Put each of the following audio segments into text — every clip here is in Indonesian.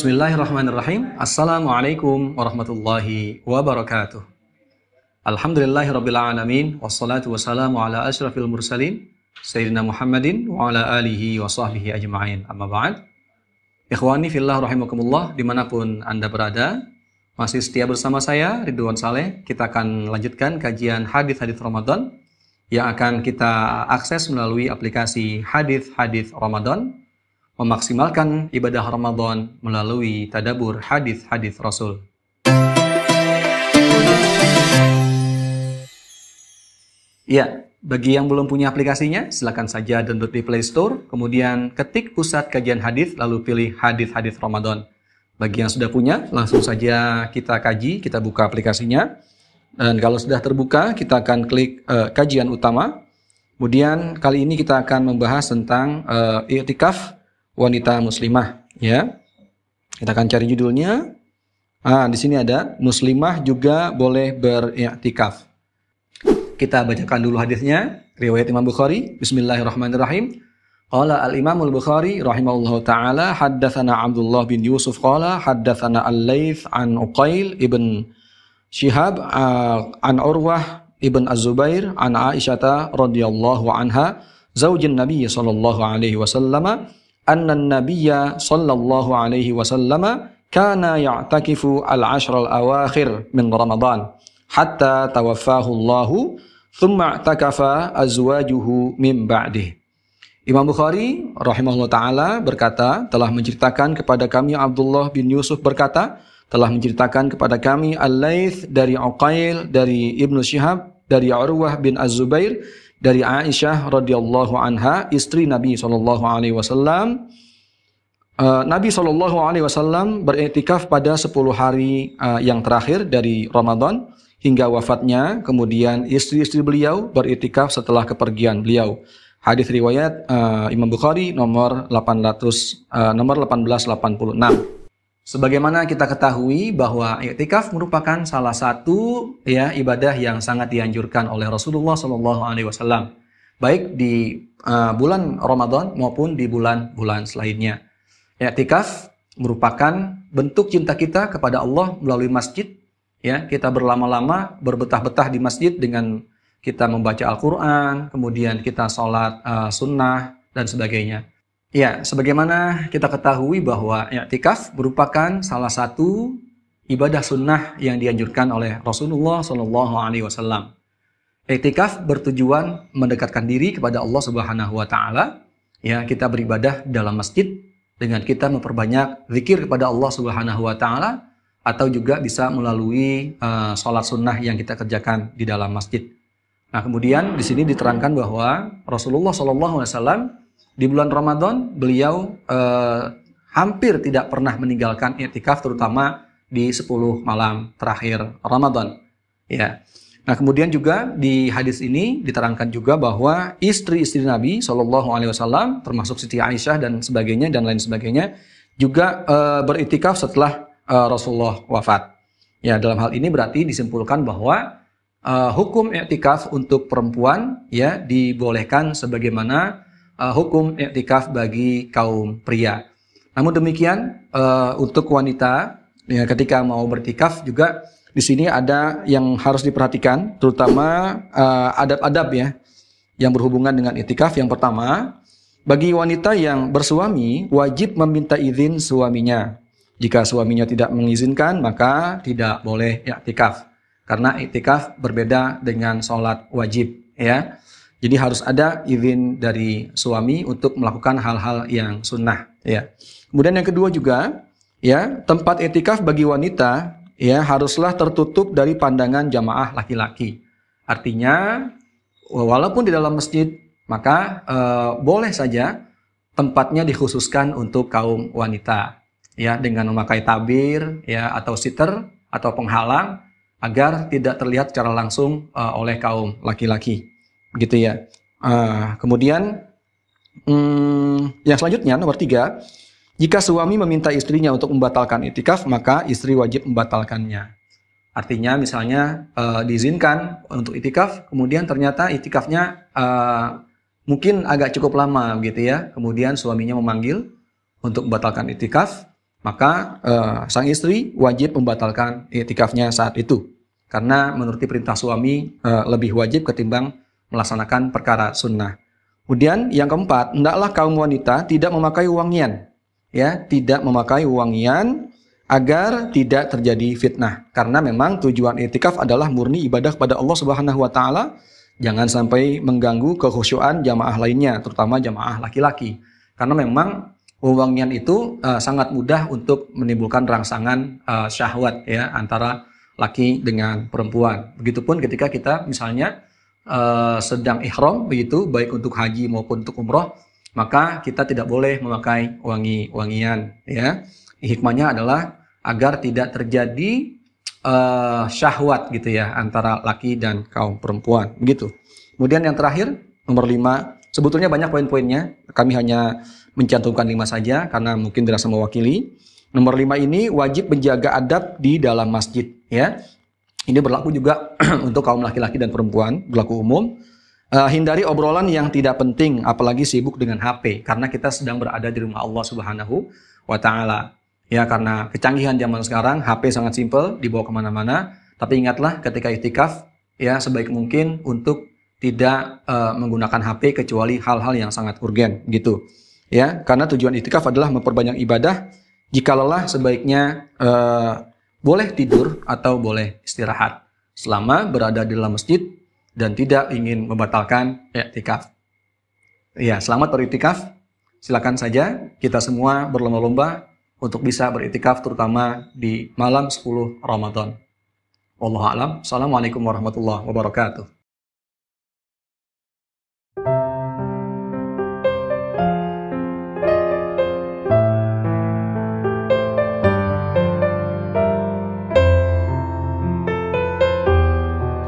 Bismillahirrahmanirrahim. Assalamualaikum warahmatullahi wabarakatuh. Alhamdulillahirabbil alamin wassalatu wassalamu ala asyrafil mursalin sayyidina Muhammadin wa ala alihi wa sahbihi ajma'in. Amma ba'd. Ikhwani fillah rahimakumullah, dimanapun Anda berada, masih setia bersama saya Ridwan Saleh. Kita akan lanjutkan kajian hadis-hadis Ramadan yang akan kita akses melalui aplikasi Hadis-Hadis Ramadan, memaksimalkan ibadah Ramadan melalui tadabbur hadis-hadis Rasul. Ya, bagi yang belum punya aplikasinya, silakan saja download di Play Store, kemudian ketik pusat kajian hadis, lalu pilih hadis-hadis Ramadan. Bagi yang sudah punya, langsung saja kita kaji, kita buka aplikasinya. Dan kalau sudah terbuka, kita akan klik kajian utama. Kemudian kali ini kita akan membahas tentang i'tikaf wanita muslimah, ya. Kita akan cari judulnya. Di sini ada muslimah juga boleh beriktikaf. Kita bacakan dulu hadisnya. Riwayat Imam Bukhari. Bismillahirrahmanirrahim. Qala al-Imam al-Bukhari rahimahullahu taala, haddatsana Abdullah bin Yusuf qala haddatsana Al-Laits an Uqail ibn Shihab an Urwah ibn Az-Zubair an Aisyah radhiyallahu anha zaujin Nabi sallallahu alaihi wasallam anna an-nabiyya sallallahu alaihi wasallam kana ya'takifu al-ashr al-awakhir min Ramadan hatta tawaffahu Allah thumma i'takafa azwajuhu min ba'dih. Imam Bukhari rahimahullah taala berkata, telah menceritakan kepada kami Abdullah bin Yusuf berkata, telah menceritakan kepada kami Al-Laits dari Uqail dari Ibnu Shihab dari Urwah bin Az-Zubair dari Aisyah radhiyallahu anha, istri Nabi sallallahu alaihi wasallam. Nabi sallallahu alaihi wasallam beriktikaf pada 10 hari yang terakhir dari Ramadan hingga wafatnya. Kemudian istri-istri beliau beriktikaf setelah kepergian beliau. Hadis riwayat Imam Bukhari nomor 1886. Sebagaimana kita ketahui bahwa i'tikaf merupakan salah satu ibadah yang sangat dianjurkan oleh Rasulullah SAW, baik di bulan Ramadan maupun di bulan-bulan selainnya. I'tikaf merupakan bentuk cinta kita kepada Allah melalui masjid. Ya, kita berlama-lama berbetah-betah di masjid dengan kita membaca Al-Quran, kemudian kita sholat sunnah dan sebagainya. Ya, sebagaimana kita ketahui bahwa i'tikaf merupakan salah satu ibadah sunnah yang dianjurkan oleh Rasulullah SAW. I'tikaf bertujuan mendekatkan diri kepada Allah Subhanahu Wa Taala. Ya, kita beribadah dalam masjid dengan kita memperbanyak zikir kepada Allah Subhanahu Wa Taala, atau juga bisa melalui sholat sunnah yang kita kerjakan di dalam masjid. Nah, kemudian di sini diterangkan bahwa Rasulullah SAW di bulan Ramadan beliau hampir tidak pernah meninggalkan i'tikaf, terutama di 10 malam terakhir Ramadan. Ya. Nah, kemudian juga di hadis ini diterangkan juga bahwa istri-istri Nabi SAW, termasuk Siti Aisyah dan sebagainya dan lain sebagainya, juga beriktikaf setelah Rasulullah wafat. Ya, dalam hal ini berarti disimpulkan bahwa hukum i'tikaf untuk perempuan ya dibolehkan sebagaimana hukum i'tikaf bagi kaum pria. Namun demikian untuk wanita ya, ketika mau beriktikaf juga di sini ada yang harus diperhatikan, terutama adab-adab ya yang berhubungan dengan i'tikaf. Yang pertama, bagi wanita yang bersuami wajib meminta izin suaminya. Jika suaminya tidak mengizinkan, maka tidak boleh i'tikaf. Karena i'tikaf berbeda dengan sholat wajib ya. Jadi harus ada izin dari suami untuk melakukan hal-hal yang sunnah ya. Kemudian yang kedua juga ya, tempat i'tikaf bagi wanita ya haruslah tertutup dari pandangan jamaah laki-laki. Artinya walaupun di dalam masjid, maka boleh saja tempatnya dikhususkan untuk kaum wanita ya, dengan memakai tabir ya atau siter atau penghalang agar tidak terlihat secara langsung oleh kaum laki-laki. Begitu ya. Kemudian yang selanjutnya nomor 3, jika suami meminta istrinya untuk membatalkan i'tikaf, maka istri wajib membatalkannya. Artinya misalnya diizinkan untuk i'tikaf, kemudian ternyata i'tikafnya mungkin agak cukup lama gitu ya. Kemudian suaminya memanggil untuk membatalkan i'tikaf, maka sang istri wajib membatalkan iktikafnya saat itu. Karena menuruti perintah suami lebih wajib ketimbang melaksanakan perkara sunnah. Kemudian yang keempat, hendaklah kaum wanita tidak memakai wangian, ya, tidak memakai wangian agar tidak terjadi fitnah. Karena memang tujuan iktikaf adalah murni ibadah kepada Allah Subhanahu wa taala, jangan sampai mengganggu kekhusyuan jamaah lainnya, terutama jamaah laki-laki. Karena memang wangian itu sangat mudah untuk menimbulkan rangsangan syahwat, ya, antara laki dengan perempuan. Begitupun ketika kita misalnya sedang ihram begitu, baik untuk haji maupun untuk umroh, maka kita tidak boleh memakai wangi-wangian, ya. Hikmahnya adalah agar tidak terjadi syahwat gitu ya antara laki dan kaum perempuan, begitu. Kemudian yang terakhir, nomor 5, sebetulnya banyak poin-poinnya, kami hanya mencantumkan 5 saja karena mungkin dirasa mewakili. Nomor 5 ini wajib menjaga adab di dalam masjid, ya. Ini berlaku juga untuk kaum laki-laki dan perempuan, berlaku umum. Hindari obrolan yang tidak penting, apalagi sibuk dengan HP, karena kita sedang berada di rumah Allah Subhanahu wa taala. Ya, karena kecanggihan zaman sekarang, HP sangat simpel, dibawa kemana-mana. Tapi ingatlah ketika iktikaf, ya, sebaik mungkin untuk tidak menggunakan HP kecuali hal-hal yang sangat urgen, gitu. Ya, karena tujuan iktikaf adalah memperbanyak ibadah. Jika lelah, sebaiknya boleh tidur atau boleh istirahat selama berada di dalam masjid dan tidak ingin membatalkan iktikaf. Ya, selamat beriktikaf. Silakan saja kita semua berlomba-lomba untuk bisa beriktikaf, terutama di malam 10 Ramadan. Wallahu a'lam. Assalamualaikum warahmatullahi wabarakatuh.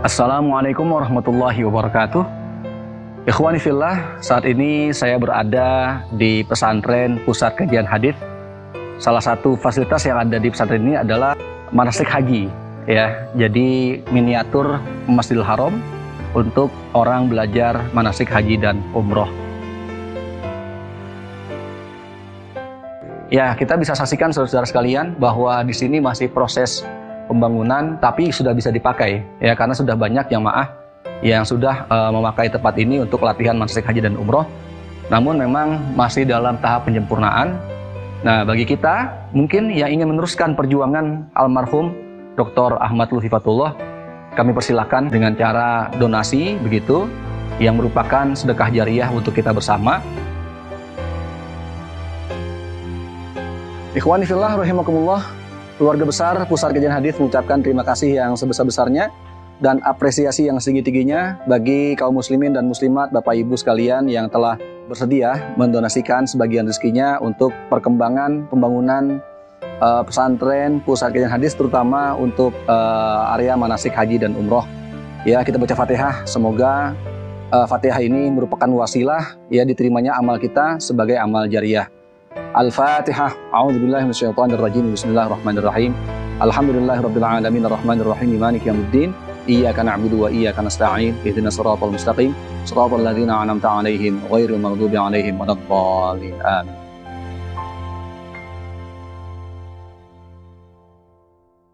Assalamualaikum warahmatullahi wabarakatuh. Ikhwani fillah, saat ini saya berada di pesantren Pusat Kajian Hadis. Salah satu fasilitas yang ada di pesantren ini adalah manasik haji, ya. Jadi miniatur Masjidil Haram untuk orang belajar manasik haji dan umroh. Ya, kita bisa saksikan saudara-saudara sekalian bahwa di sini masih proses pembangunan, tapi sudah bisa dipakai, ya, karena sudah banyak jamaah yang sudah memakai tempat ini untuk latihan manasik haji dan umroh. Namun memang masih dalam tahap penyempurnaan. Nah, bagi kita mungkin yang ingin meneruskan perjuangan almarhum Dr. Ahmad Lutfi Fatullah, kami persilakan dengan cara donasi begitu, yang merupakan sedekah jariah untuk kita bersama. Ikhwani fillah rahimakumullah, keluarga besar Pusat Kajian Hadis mengucapkan terima kasih yang sebesar-besarnya dan apresiasi yang setinggi-tingginya bagi kaum muslimin dan muslimat, Bapak Ibu sekalian yang telah bersedia mendonasikan sebagian rezekinya untuk perkembangan pembangunan pesantren Pusat Kajian Hadis, terutama untuk area manasik haji dan umroh. Ya, kita baca Fatihah, semoga Fatihah ini merupakan wasilah, ya, diterimanya amal kita sebagai amal jariah. Al-Fatihah. A'udzubillahi minasyaitonirrajim. Bismillahirrahmanirrahim. Alhamdulillahirabbil alamin arrahmanirrahim maliki yaumiddin. Iyyaka na'budu wa iyyaka nasta'in. Ihdinas siratal mustaqim. Shiratal ladzina an'amta 'alaihim ghairil maghdubi 'alaihim waladdallin. Amin.